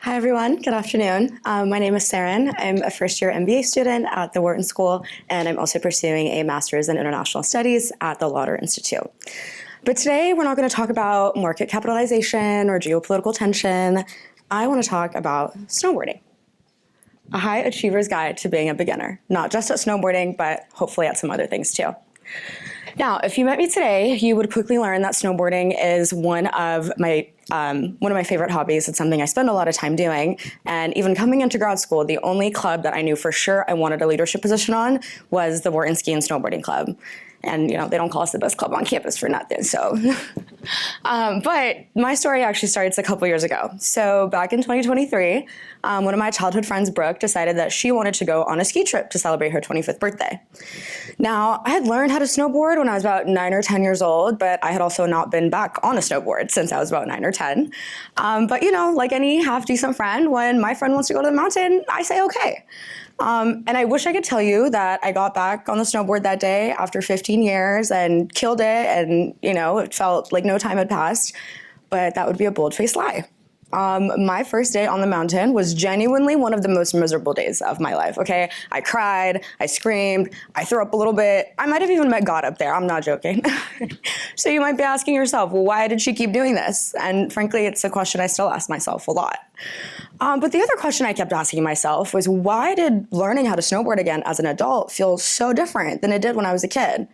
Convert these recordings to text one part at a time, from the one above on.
Hi, everyone. Good afternoon. My name is Saron. I'm a first-year MBA student at the Wharton School, and I'm also pursuing a Master's in International Studies at the Lauder Institute. But today, we're not going to talk about market capitalization or geopolitical tension. I want to talk about snowboarding, a high achiever's guide to being a beginner, not just at snowboarding, but hopefully at some other things too. Now, if you met me today, you would quickly learn that snowboarding is one of my favorite hobbies. It's something I spend a lot of time doing. And even coming into grad school, the only club that I knew for sure I wanted a leadership position on was the Wharton Ski and Snowboarding Club. And, they don't call us the best club on campus for nothing, so. But my story actually starts a couple years ago. So back in 2023, one of my childhood friends, Brooke, decided that she wanted to go on a ski trip to celebrate her 25th birthday. Now, I had learned how to snowboard when I was about 9 or 10 years old, but I had also not been back on a snowboard since I was about 9 or 10. But, like any half-decent friend, when my friend wants to go to the mountain, I say okay. And I wish I could tell you that I got back on the snowboard that day after 15 years and killed it and, it felt like no time had passed, but that would be a bold-faced lie. My first day on the mountain was genuinely one of the most miserable days of my life, okay? I cried, I screamed, I threw up a little bit. I might have even met God up there, I'm not joking. So you might be asking yourself, well, why did she keep doing this? And frankly, it's a question I still ask myself a lot. But the other question I kept asking myself was, why did learning how to snowboard again as an adult feel so different than it did when I was a kid?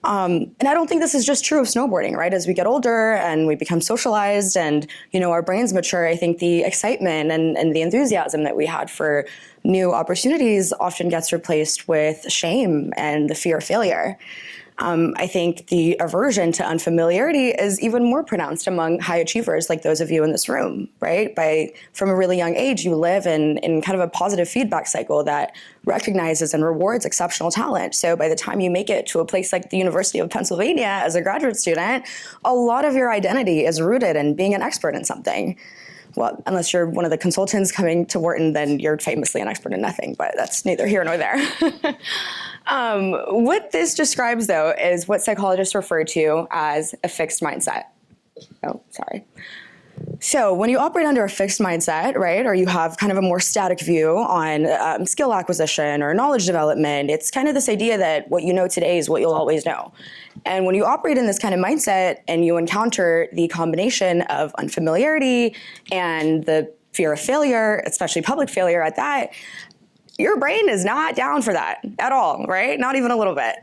And I don't think this is just true of snowboarding, right? As we get older and we become socialized and, our brains mature, I think the excitement and the enthusiasm that we had for new opportunities often gets replaced with shame and the fear of failure. I think the aversion to unfamiliarity is even more pronounced among high achievers like those of you in this room, right? From a really young age, you live in kind of a positive feedback cycle that recognizes and rewards exceptional talent. So by the time you make it to a place like the University of Pennsylvania as a graduate student, a lot of your identity is rooted in being an expert in something. Well, unless you're one of the consultants coming to Wharton, then you're famously an expert in nothing, but that's neither here nor there. What this describes, though, is what psychologists refer to as a fixed mindset. Oh, sorry. So when you operate under a fixed mindset, right, or you have kind of a more static view on skill acquisition or knowledge development, it's kind of this idea that what you know today is what you'll always know. And when you operate in this kind of mindset and you encounter the combination of unfamiliarity and the fear of failure, especially public failure at that, your brain is not down for that at all, right? Not even a little bit.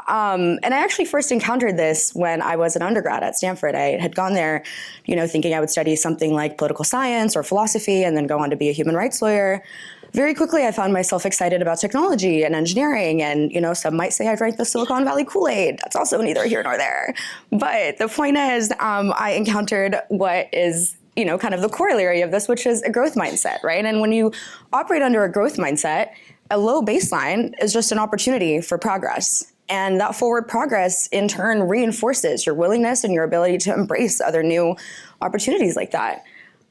And I actually first encountered this when I was an undergrad at Stanford. I had gone there, thinking I would study something like political science or philosophy and then go on to be a human rights lawyer. Very quickly, I found myself excited about technology and engineering. And, some might say I drank the Silicon Valley Kool-Aid. That's also neither here nor there. But the point is, I encountered what is kind of the corollary of this, which is a growth mindset, right? And when you operate under a growth mindset, a low baseline is just an opportunity for progress. And that forward progress, in turn, reinforces your willingness and your ability to embrace other new opportunities like that.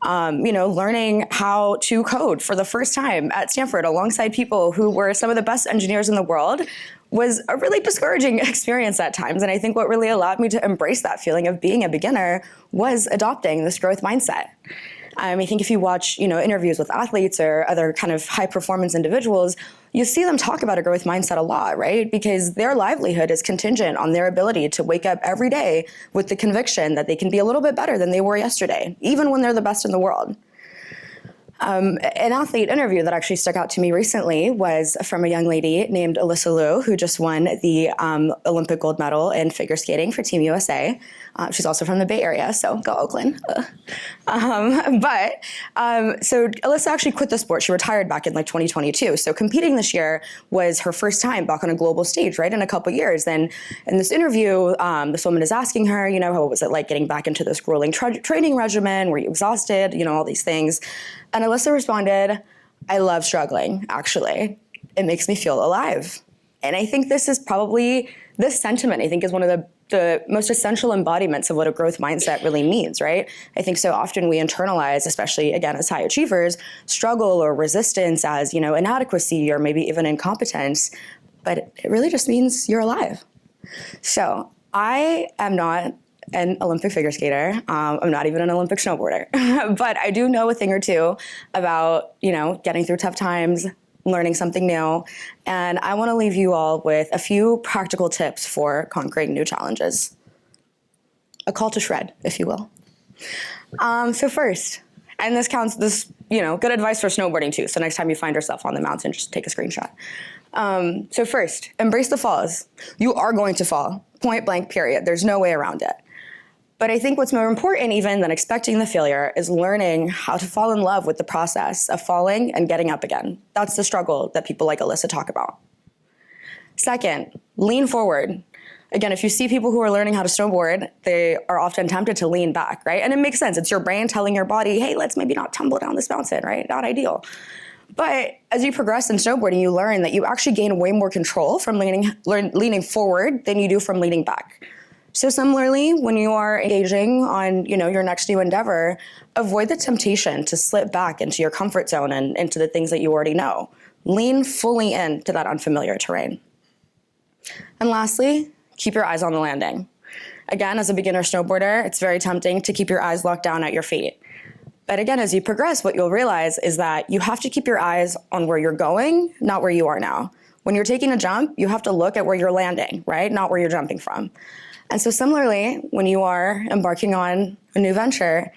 Learning how to code for the first time at Stanford alongside people who were some of the best engineers in the world was a really discouraging experience at times. And I think what really allowed me to embrace that feeling of being a beginner was adopting this growth mindset. I think if you watch, interviews with athletes or other kind of high performance individuals, you see them talk about a growth mindset a lot, right? Because their livelihood is contingent on their ability to wake up every day with the conviction that they can be a little bit better than they were yesterday, even when they're the best in the world. An athlete interview that actually stuck out to me recently was from a young lady named Alyssa Liu, who just won the Olympic gold medal in figure skating for Team USA. She's also from the Bay Area, so go Oakland. So Alyssa actually quit the sport. She retired back in 2022. So competing this year was her first time back on a global stage, right, in a couple years. And in this interview, this woman is asking her, what was it like getting back into this grueling training regimen? Were you exhausted? All these things. And Alyssa responded, I love struggling, actually. It makes me feel alive. And I think this sentiment, I think, is one of the most essential embodiments of what a growth mindset really means, right? I think so often we internalize, especially, again, as high achievers, struggle or resistance as, inadequacy or maybe even incompetence. But it really just means you're alive. So I am not an Olympic figure skater. I'm not even an Olympic snowboarder, but I do know a thing or two about, getting through tough times, learning something new. And I want to leave you all with a few practical tips for conquering new challenges. A call to shred, if you will. So first, and this good advice for snowboarding too. So next time you find yourself on the mountain, just take a screenshot. So first, embrace the falls. You are going to fall, point blank, period. There's no way around it. But I think what's more important even than expecting the failure is learning how to fall in love with the process of falling and getting up again. That's the struggle that people like Alyssa talk about. Second, lean forward. Again, if you see people who are learning how to snowboard, they are often tempted to lean back, right? And it makes sense. It's your brain telling your body, hey, let's maybe not tumble down this mountain, right? Not ideal. But as you progress in snowboarding, you learn that you actually gain way more control from leaning forward than you do from leaning back. So similarly, when you are engaging on, your next new endeavor, avoid the temptation to slip back into your comfort zone and into the things that you already know. Lean fully into that unfamiliar terrain. And lastly, keep your eyes on the landing. Again, as a beginner snowboarder, it's very tempting to keep your eyes locked down at your feet. But again, as you progress, what you'll realize is that you have to keep your eyes on where you're going, not where you are now. When you're taking a jump, you have to look at where you're landing, right? Not where you're jumping from. And so similarly, when you are embarking on a new venture,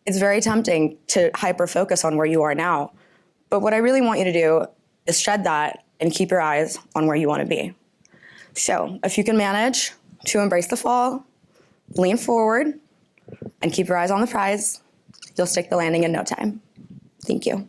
it's very tempting to hyper-focus on where you are now. But what I really want you to do is shed that and keep your eyes on where you want to be. So if you can manage to embrace the fall, lean forward, and keep your eyes on the prize, you'll stick the landing in no time. Thank you.